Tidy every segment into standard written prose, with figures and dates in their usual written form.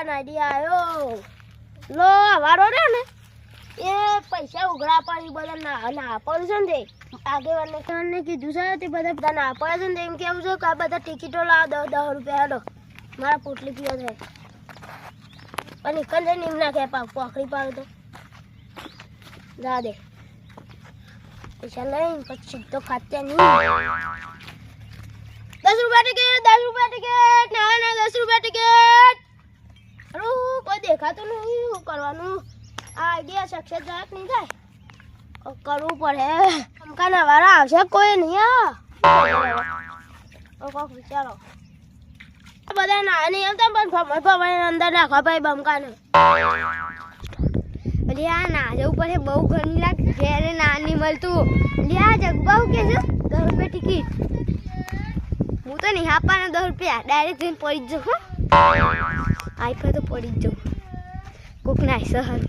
મસ્તન idea આવ્યો. લો વારો રે ને એ પૈસા ઉઘરા પડી બધા ના પડશે ને આગેવાને કીધું છે તે બધા ના પડે છે ને એમ કેવું છે કે આ બધા ટિકિટો લાવ 10 રૂપિયા હેડો મારા પોટલી પીવા થાય અને કંદે નીમ નાખે પોખરી પાડો તો જા દે પૈસા લઈને પછી તો ખાતે નહીં 10 રૂપિયા ટિકિટ 10 રૂપિયા ટિકિટ ના 10 રૂપિયા ટિકિટ અરે કોઈ દેખાતું નહીં શું કરવાનું આ આઈડિયા સક્સેસ જાય નહીં થાય કરવું પડે અમકાના વાળા આવશે કોઈ નહીં કોક વિચારો બધા ના નહીં આવતા પણ ફમર અંદર નાખવા ભાઈ બમકાને અલી આ ના જવું પડે બહુ ઘણી લાગ ઘેરે ના નહીં મળતું અલી આ જગબાઉ કે છે 10 રૂપિયા ટિકિટ હું તો નહીં આપવાના 10 રૂપિયા ડાયરેક્ટ જઈને પડી જ જાઉં આઈ પર તો પડી જ જાઉં કોક ના સહર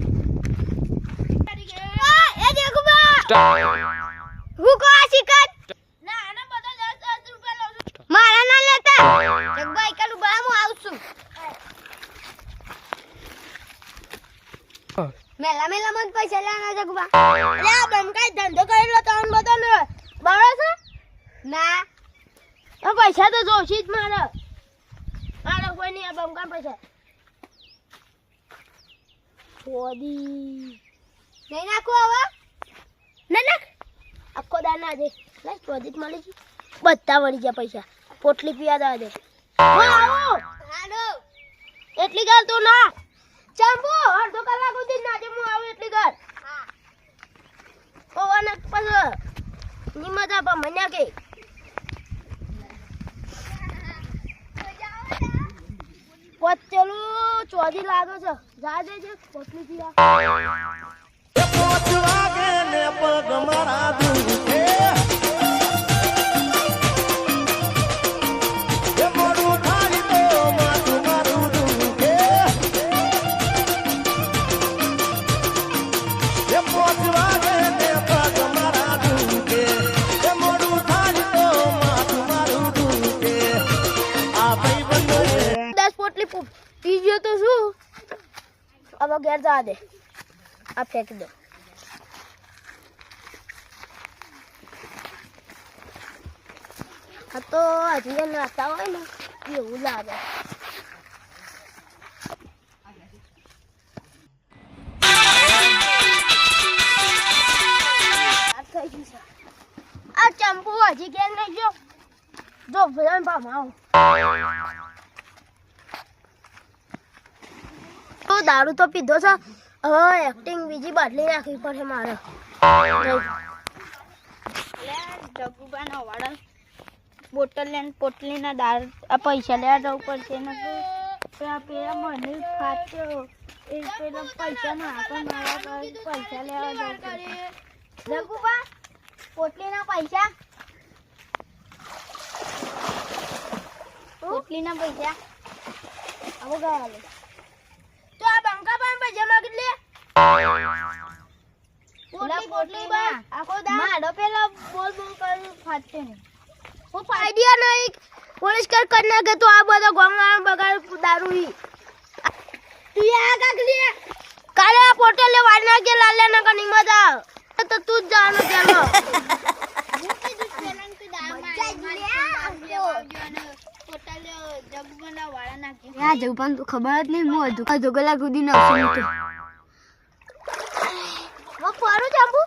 એ જગબા હું કો આ શિકત ના આના બધા 10 રૂપિયા લઉં છું મારા ના લેતા જગબા એકલું બા હું આવું છું મેલા મત પૈસા લેવાના જગબા અરે આ બમકાઈ ધંધો કરેલો તન બધાને બરો છે ના પૈસા તો જોશી જ મારે કોઈ નહીં આ બમકા પૈસા છોડી નહીં નાખું હવે ના નાખ આખો દાના દે લાઈ પ્રોજેક્ટ મળી ગઈ બધા વળી ગયા પૈસા પોટલી પીવા દા દે આવો હાડો એટલી ગાલ તો ના ચાંબો અડધો કલાક સુધી નાજે હું આવું એટલી ગાલ હા ઓવાને પાછ નિમત આપા મન્યા કે પોચલું ચોધી લાગે છે જા દેજે પોટલી પીવા પીજો તો શું હવે ઘેર જા દે આ ફેંકી દો આ તો હજી નાસ્તા હોય ને એવું લાગે આ ચંપુ હજી ઘેર નહીં જો ભલે ભાવ તો દારૂ તો પીધો છે હવે એક્ટિંગ બીજી બદલી નાખવી પડે મારે જગુબાનો વાળા બોટલ લઈને પોટલીના દારૂ આ પૈસા લેવા જવું પડશે ને પેલા મને ખાતો એ પેલા પૈસા ના આપે મારા પૈસા લેવા જવું પડશે જગુબા પોટલીના પૈસા પોટલીના પૈસા આવો ગયા તો આ બંકા પણ પૈસા માગી લે પોટલી બા આખો દા માડો પેલા બોલ કરી ફાટે ને હું આઈડિયા નહીં પોલીસ કર કર નાખે તો આ બધો ગોંગાળ બગાડ દારૂ હી તું આ કાકલી કાલે આ પોટલ લે વાડ નાખે લાલે ના કની મજા તો તું જ જાનો ચાલો યા જવું પણ ખબર જ નહીં હું હજુ જોગલા કુદી નાખું હું પારું જાંબુ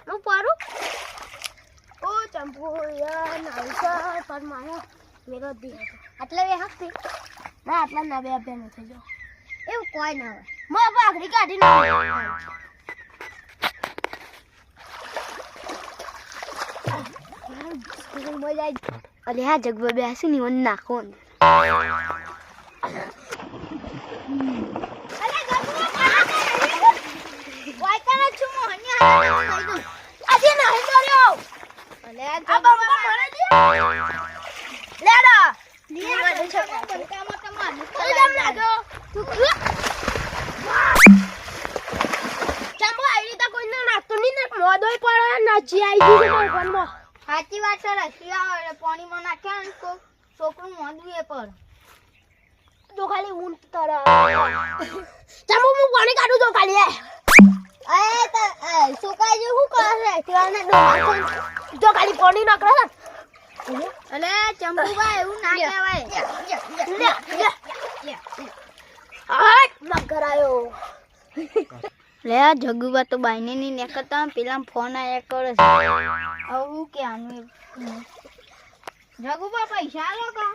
હું પારું ઓ ચંપુ યાર નાઈસા પર મારા મેરો દી આટલા વે હકતી ના આટલા ના બે બે ન થઈ જો એવું કોઈ ના હોય મો બાગડી કાઢી ના અરે હા જગવા બેસી ની વન નાખો ને આજે નહીં કર્યો અલે આ બાબા મને દે લેડા લીયા મને છે બંકામાં તમારું કેમ લાગો તું ચાંબો આઈ તો કોઈ ના નાખતો નહીં ને મોદોય પડે નાચી આવી ગઈ છે ફોનમાં સાચી વાત છે રસિયા પાણીમાં નાખ્યા ને તો છોકરું મોંદું એ પર જો ખાલી ઊંટ તરા ચાલો હું પાણી કાઢું તો ખાલી સુકાઈ શું કરે તેવાને જો ખાલી પાણી ના કરે અલે ચંપુભાઈ એવું ના કહેવાય મગર આયો લે આ જગુબા તો બાઈને ની નેકતા પેલા ફોન આયા કરે છે આવું કે આનું જગુબા પૈસા આલો કા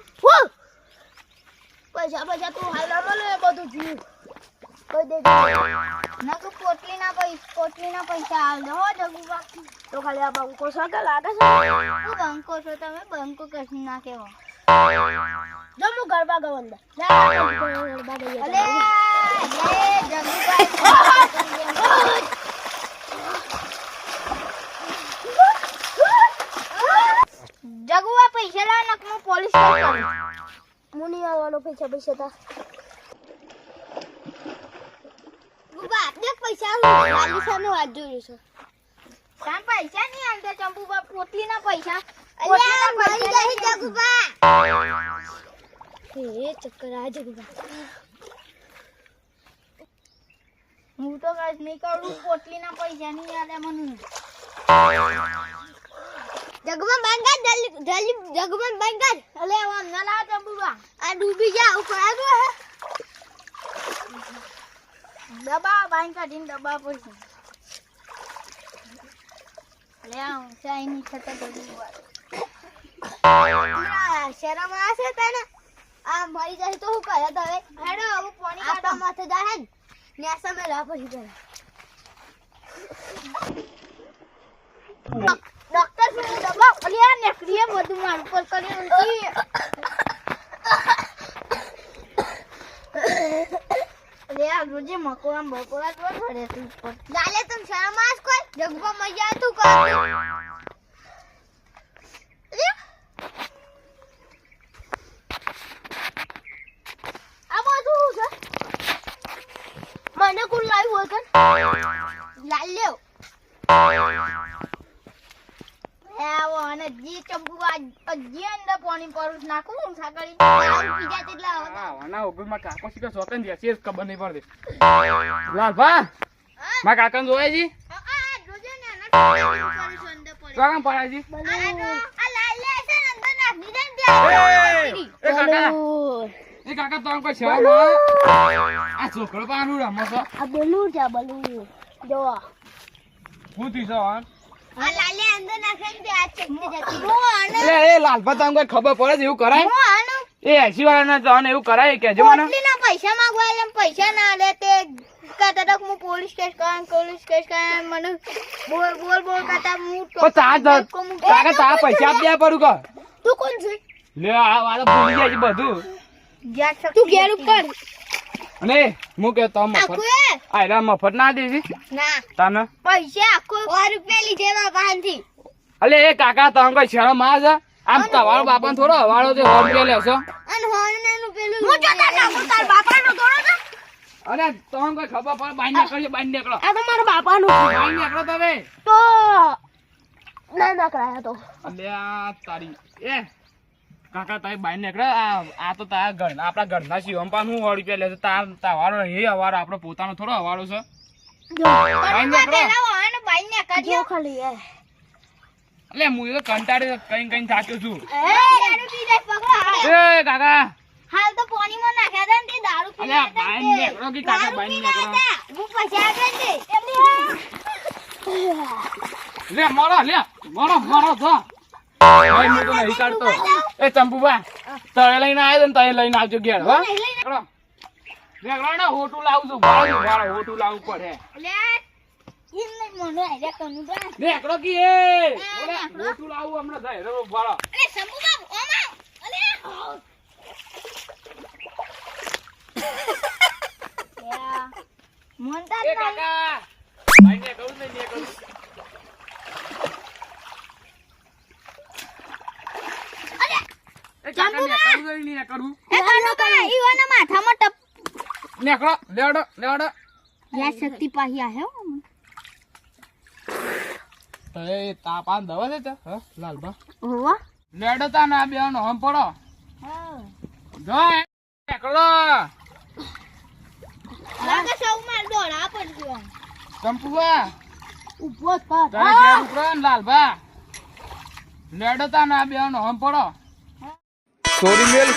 પૈસા તું હાલ મળે બધું જીવ કોઈ દે નકુ પોટલીના પૈસા આલ દો હો જગુબા તો ખાલી આ બંકો સકે લાગે છે તું બંકો છો તમે બંકો કશું ના કહેવો જો હું ગરબા ગવંદા અલે જગુબા પૈસા લા નકમો પોલીસ કેસ કરું મુની આવવાનો પૈસા તા ગુબા આપને પૈસા વાલી સામે વાત જોઈ છે તાન પૈસા નહીં આલતા ચંપુબા પોટલીના પૈસા અલ્યા મરી ગઈ જગુબા એ ચક્કર આ જગુબા હું તો કઈ નહીં કરું પોટલીના પૈસા નહીં આલે મને જગુબા બંગાર જલ્દી જગુબા બંગાર અલે આમ ના લા ચંપુબા આ ડૂબી જા ઉપર આવ્યો હે દબા બાઈન કાઢીને દબા પડશે અલે આમ ચાઈ ની છતા જગુબા શરમ આશે તને આ મરી જાય તો હું કહે તો હવે હેડો હું પાણી આપણા કાઢો માથે જાય ને ન્યાસા મે લા પછી કરે ડોક્ટર શું દબા અલ્યા નેકરીએ બધું માર ઉપર કરી ઉલટી અલ્યા રોજે મકોરા બકોરા તો ફરે તું ઉપર ગાલે तुम शर्म आस कोई जगबा मजा तू कर આ બધું છે મને કોણ લાવ્યું હોય કન લાલ લ્યો આવો અને જી ચંપુઆ જી અંદર પાણી પર નાખું હું સાકળી બીજા તેટલા હા વાના ઓગળમાં કાકો શીખે સોતન દે છે ખબર નહીં પડતી લાલભા મા કાકા જોયા જી આ જોજે ને આના અંદર અંદર પડે કાકા પડાજી આ લાલ લે છે ને અંદર નાખી દે ને એ કાકા એ કાકા તો કોઈ સેવામાં આ છોકરો પાનું રમો છો આ બલૂન છે બલૂન જો હું તી સવાન આ લાલે અંદર નાખે ને આ ચકતી જતી એટલે એ લાલભા તો કોઈ ખબર પડે છે એવું કરાય હું આનો એ 80 વાળાના તો એવું કરાય કેજો મને પોટલીના પૈસા માંગવા એમ પૈસા ના લે તે કહેતા તક હું પોલીસ કેસ કરાય મને બોલ કહેતા હું પણ કાકા તા પૈસા આપ દે પડું કે તું કોણ છે લે આ વાળા ભૂલી જાય છે બધું તું ઘેર ઉપર અને હું કે તો મફત આખું એ આયરા મફત ના દેવી ના તાને પૈસા આખો 100 રૂપિયા લીધે માં પાનથી અલે એ કાકા તો કોઈ શરમ આવે છે આમ તમારો બાપાને થોડો હવાળો છે 100 રૂપિયા લેશો અને હોનનું પેલું હું જોતા કાકો તાર બાપાનો થોડો છે અરે તમને કોઈ ખબર પડે બાઈ નીકળો આ તો મારા બાપાનું બાઈ નીકળો તમે તો ના કરાયા તો અલે આ તારી એ કાકા તારી બાઈ નીકળે આ તો તારા ઘરના આપણા ઘરના શિવમ પાન હું 100 રૂપિયા લેશે તાવાળો એ હવારો આપણો પોતાનો થોડો હવારો છે બાઈ નીકળો જો ખાલી એ અલે હું તો કંટાળી કઈ થાક્યો છું દારૂ પી જાય પકડો એ કાકા હાલ તો પાણીમાં નાખ્યા હતા ને તે દારૂ અલે આ બાઈ નીકળો કે કાકા બાઈ નીકળો હું પૈસા આપે છે લે મારો તો ભાઈ હું તો નહીં કાઢતો એ ચંપુબા તળે લઈને આવ્યો ને તળે લઈને આવજો ઘેર હો નીકળો ને હોટું લાવું છું ભાડું હોટું લાવવું પડે નીકળો કે હોટું લાવું હમણાં થાય રો ભાડો એ કાકા ભાઈ ને કહું નહીં કરું એ કાકા ને કરું નહીં કરું માથામાં ટપ નીકળો લેવડો યા શક્તિ પાહી આ હે એ તાપાન દવા દે હ લાલબા હોવા લેડો તા ના બેનો હમ પડો જો નીકળો નેકળો લાગે સૌ માર દોડા પડશે ચંપુભા ઊભો થા તારે ઘેર ઉતરો ને લાલભા લેડતા ના બેનો હમ પડો સોરી મેલ